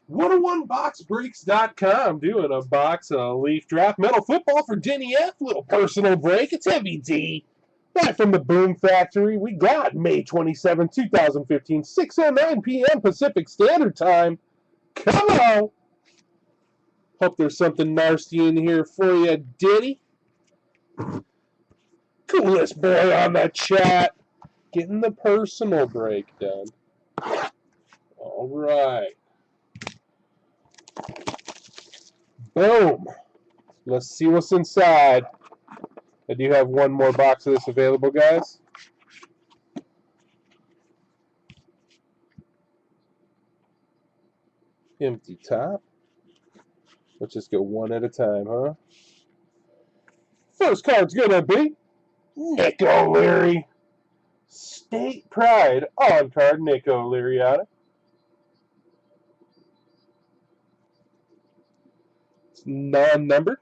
101boxbreaks.com doing a box of Leaf Draft Metal Football for Denny F. Little personal break. It's Heavy D. Live from the Boom Factory. We got May 27, 2015, 6:09 p.m. Pacific Standard Time. Come on. Hope there's something nasty in here for you, Denny. Coolest boy on the chat. Getting the personal break done. All right. Boom. Let's see what's inside. I do have one more box of this available, guys. Empty top. Let's just go one at a time, huh? First card's gonna be Nick O'Leary. State Pride on card, Nick O'Leary on it. It's non-numbered.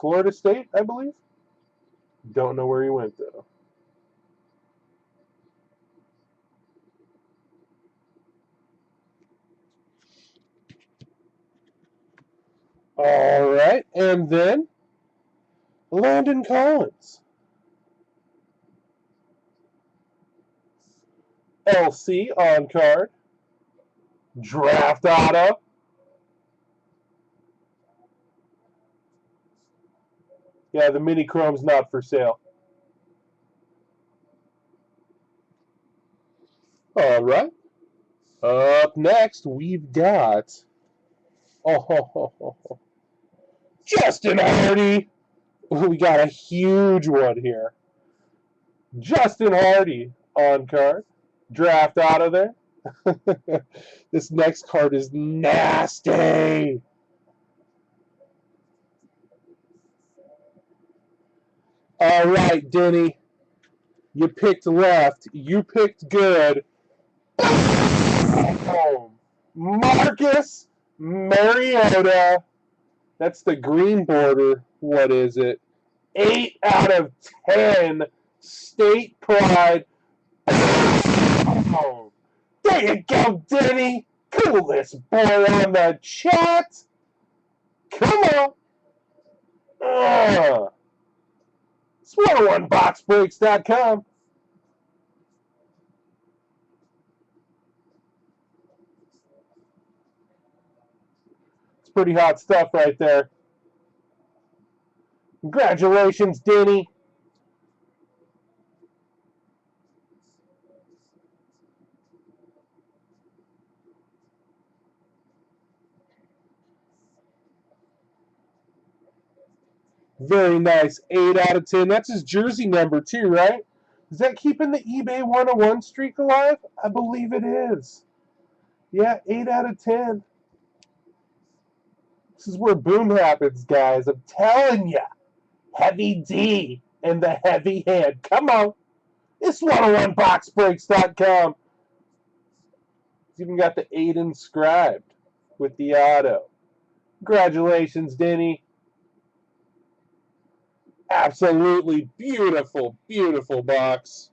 Florida State, I believe. Don't know where he went, though. All right, and then Landon Collins. LC on card. Draft auto. Yeah, the mini chrome's not for sale. All right. Up next, we've got Justin Hardy. We got a huge one here. Justin Hardy on card. Draft out of there. This next card is nasty. All right, Denny. You picked left. You picked good. Oh, Marcus Mariota. That's the green border. What is it? 8 out of 10. State Pride. Oh, there you go, Denny. Coolest boy on the chat. Come on. It's 101boxbreaks.com. It's pretty hot stuff right there. Congratulations, Denny. Very nice. 8 out of 10. That's his jersey number, too, right? Is that keeping the eBay 101 streak alive? I believe it is. Yeah, 8 out of 10. This is where boom happens, guys. I'm telling you. Heavy D and the heavy hand. Come on. It's 101boxbreaks.com. It's even got the 8 inscribed with the auto. Congratulations, Denny. Absolutely beautiful, beautiful box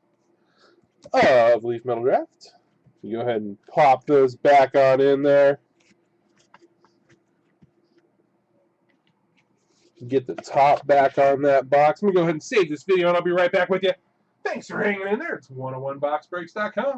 of Leaf Metal Draft. You go ahead and pop those back on in there. Get the top back on that box. I'm going to go ahead and save this video, and I'll be right back with you. Thanks for hanging in there. It's 101boxbreaks.com.